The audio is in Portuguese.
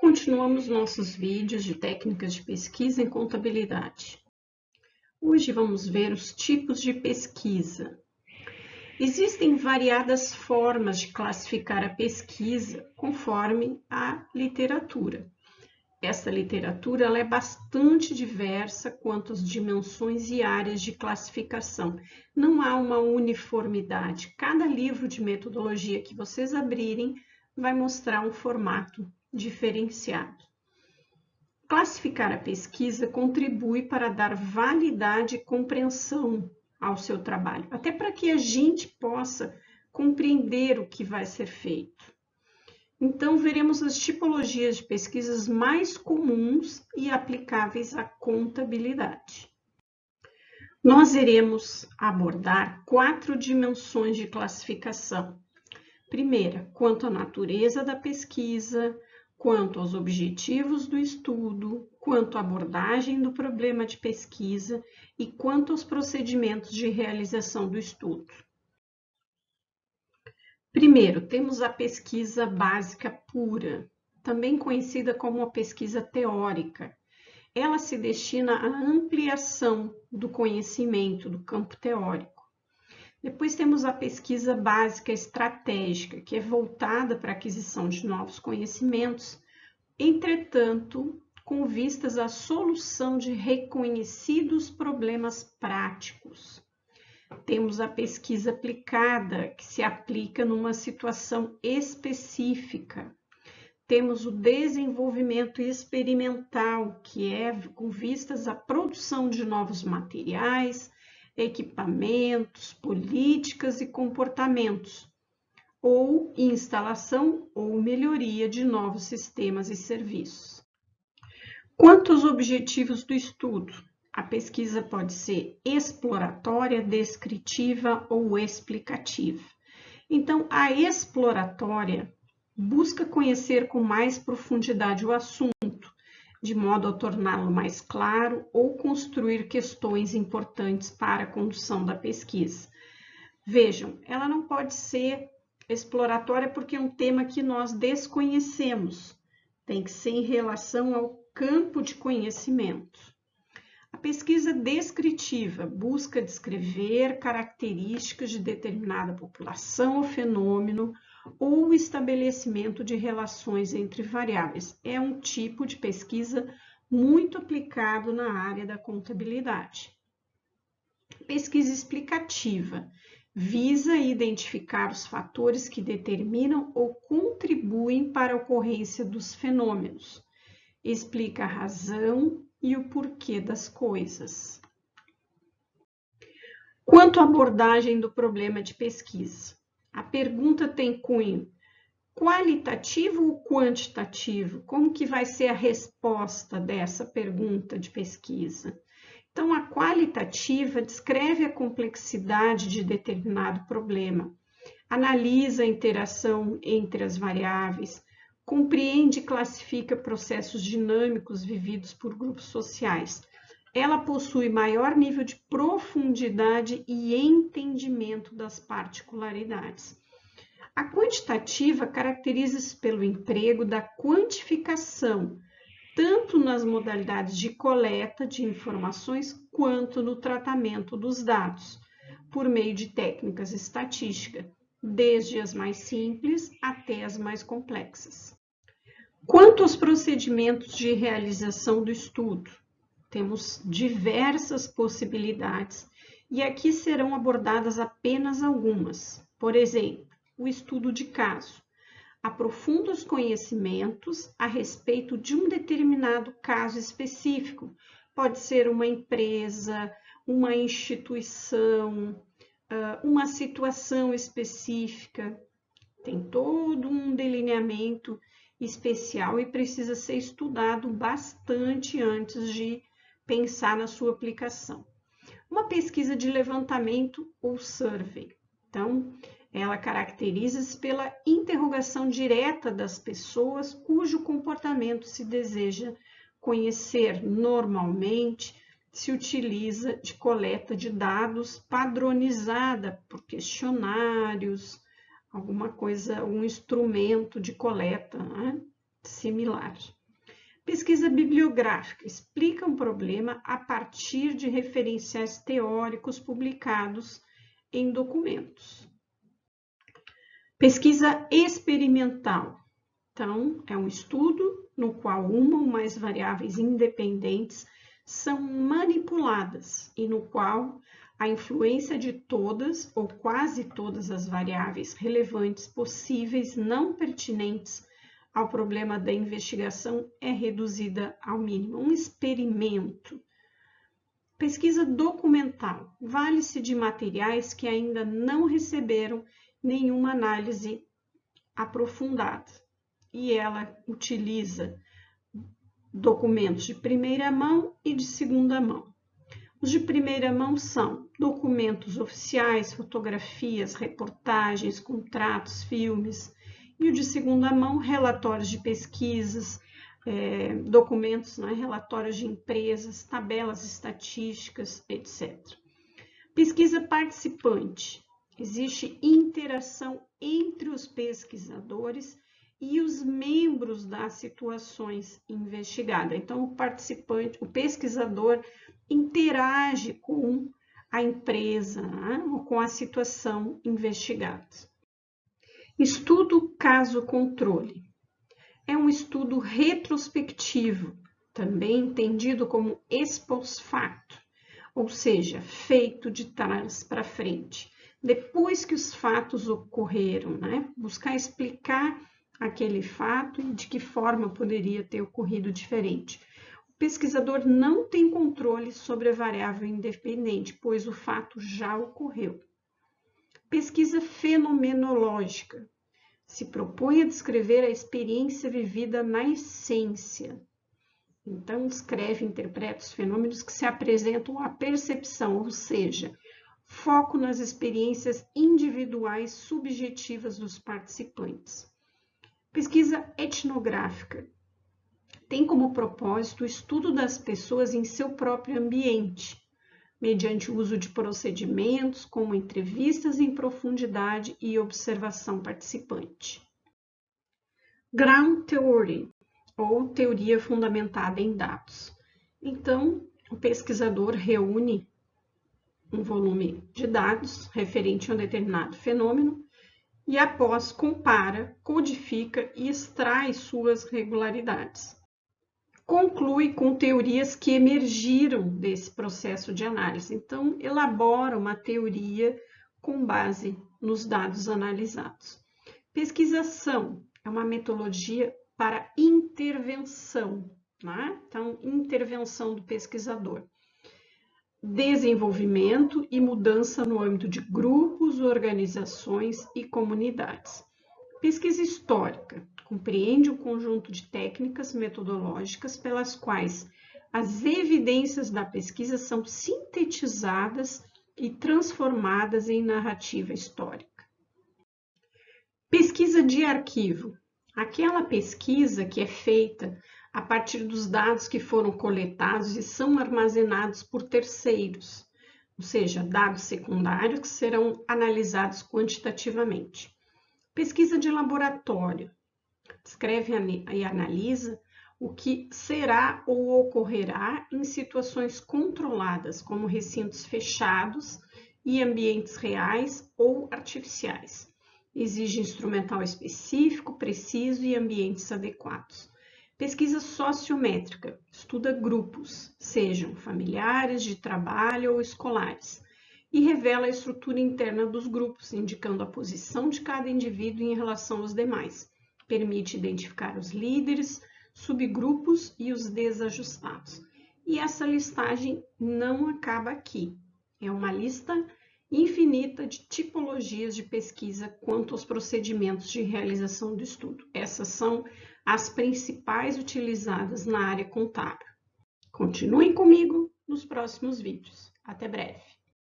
Continuamos nossos vídeos de técnicas de pesquisa em contabilidade. Hoje vamos ver os tipos de pesquisa. Existem variadas formas de classificar a pesquisa conforme a literatura. Esta literatura ela é bastante diversa quanto às dimensões e áreas de classificação. Não há uma uniformidade. Cada livro de metodologia que vocês abrirem vai mostrar um formato diferenciado. Classificar a pesquisa contribui para dar validade e compreensão ao seu trabalho, até para que a gente possa compreender o que vai ser feito. Então, veremos as tipologias de pesquisas mais comuns e aplicáveis à contabilidade. Nós iremos abordar 4 dimensões de classificação. Primeira, quanto à natureza da pesquisa, quanto aos objetivos do estudo, quanto à abordagem do problema de pesquisa e quanto aos procedimentos de realização do estudo. Primeiro, temos a pesquisa básica pura, também conhecida como a pesquisa teórica. Ela se destina à ampliação do conhecimento do campo teórico. Depois temos a pesquisa básica estratégica, que é voltada para a aquisição de novos conhecimentos, entretanto, com vistas à solução de reconhecidos problemas práticos. Temos a pesquisa aplicada, que se aplica numa situação específica. Temos o desenvolvimento experimental, que é com vistas à produção de novos materiais, equipamentos, políticas e comportamentos, ou instalação ou melhoria de novos sistemas e serviços. Quanto aos objetivos do estudo, a pesquisa pode ser exploratória, descritiva ou explicativa. Então, a exploratória busca conhecer com mais profundidade o assunto, de modo a torná-lo mais claro ou construir questões importantes para a condução da pesquisa. Vejam, ela não pode ser exploratória porque é um tema que nós desconhecemos. Tem que ser em relação ao campo de conhecimento. A pesquisa descritiva busca descrever características de determinada população ou fenômeno ou o estabelecimento de relações entre variáveis. É um tipo de pesquisa muito aplicado na área da contabilidade. Pesquisa explicativa visa identificar os fatores que determinam ou contribuem para a ocorrência dos fenômenos. Explica a razão e o porquê das coisas. Quanto à abordagem do problema de pesquisa, a pergunta tem cunho qualitativo ou quantitativo? Como que vai ser a resposta dessa pergunta de pesquisa? Então, a qualitativa descreve a complexidade de determinado problema, analisa a interação entre as variáveis, compreende e classifica processos dinâmicos vividos por grupos sociais. Ela possui maior nível de profundidade e entendimento das particularidades. A quantitativa caracteriza-se pelo emprego da quantificação, tanto nas modalidades de coleta de informações quanto no tratamento dos dados, por meio de técnicas estatísticas, desde as mais simples até as mais complexas. Quanto aos procedimentos de realização do estudo, temos diversas possibilidades e aqui serão abordadas apenas algumas. Por exemplo, o estudo de caso. Aprofunda os conhecimentos a respeito de um determinado caso específico. Pode ser uma empresa, uma instituição, uma situação específica. Tem todo um delineamento especial e precisa ser estudado bastante antes de pensar na sua aplicação. Uma pesquisa de levantamento ou survey. Então, ela caracteriza-se pela interrogação direta das pessoas cujo comportamento se deseja conhecer. Normalmente, se utiliza de coleta de dados padronizada por questionários, alguma coisa, um instrumento de coleta, né? similar. Pesquisa bibliográfica explica um problema a partir de referenciais teóricos publicados em documentos. Pesquisa experimental. Então, é um estudo no qual uma ou mais variáveis independentes são manipuladas e no qual a influência de todas ou quase todas as variáveis relevantes possíveis não pertinentes ao problema da investigação é reduzida ao mínimo. Um experimento. Pesquisa documental. Vale-se de materiais que ainda não receberam nenhuma análise aprofundada e ela utiliza documentos de primeira mão e de segunda mão. Os de primeira mão são documentos oficiais, fotografias, reportagens, contratos, filmes, e o de segunda mão, relatórios de pesquisas, documentos, relatórios de empresas, tabelas estatísticas, etc. Pesquisa participante. Existe interação entre os pesquisadores e os membros das situações investigadas. Então, o participante, o pesquisador, interage com a empresa, ou com a situação investigada. Estudo caso-controle. É um estudo retrospectivo, também entendido como ex post facto, ou seja, feito de trás para frente. Depois que os fatos ocorreram, buscar explicar aquele fato e de que forma poderia ter ocorrido diferente. O pesquisador não tem controle sobre a variável independente, pois o fato já ocorreu. Pesquisa fenomenológica. Se propõe a descrever a experiência vivida na essência. Então, descreve e interpreta os fenômenos que se apresentam à percepção, ou seja, foco nas experiências individuais subjetivas dos participantes. Pesquisa etnográfica. Tem como propósito o estudo das pessoas em seu próprio ambiente, mediante o uso de procedimentos como entrevistas em profundidade e observação participante. Ground Theory, ou teoria fundamentada em dados. Então, o pesquisador reúne um volume de dados referente a um determinado fenômeno e, após, compara, codifica e extrai suas regularidades. Conclui com teorias que emergiram desse processo de análise. Então, elabora uma teoria com base nos dados analisados. Pesquisação é uma metodologia para intervenção, Então, intervenção do pesquisador. Desenvolvimento e mudança no âmbito de grupos, organizações e comunidades. Pesquisa histórica compreende um conjunto de técnicas metodológicas pelas quais as evidências da pesquisa são sintetizadas e transformadas em narrativa histórica. Pesquisa de arquivo. Aquela pesquisa que é feita a partir dos dados que foram coletados e são armazenados por terceiros, ou seja, dados secundários que serão analisados quantitativamente. Pesquisa de laboratório. Descreve e analisa o que será ou ocorrerá em situações controladas, como recintos fechados e ambientes reais ou artificiais. Exige instrumental específico, preciso e ambientes adequados. Pesquisa sociométrica. Estuda grupos, sejam familiares, de trabalho ou escolares, e revela a estrutura interna dos grupos, indicando a posição de cada indivíduo em relação aos demais. Permite identificar os líderes, subgrupos e os desajustados. E essa listagem não acaba aqui. É uma lista infinita de tipologias de pesquisa quanto aos procedimentos de realização do estudo. Essas são as principais utilizadas na área contábil. Continuem comigo nos próximos vídeos. Até breve!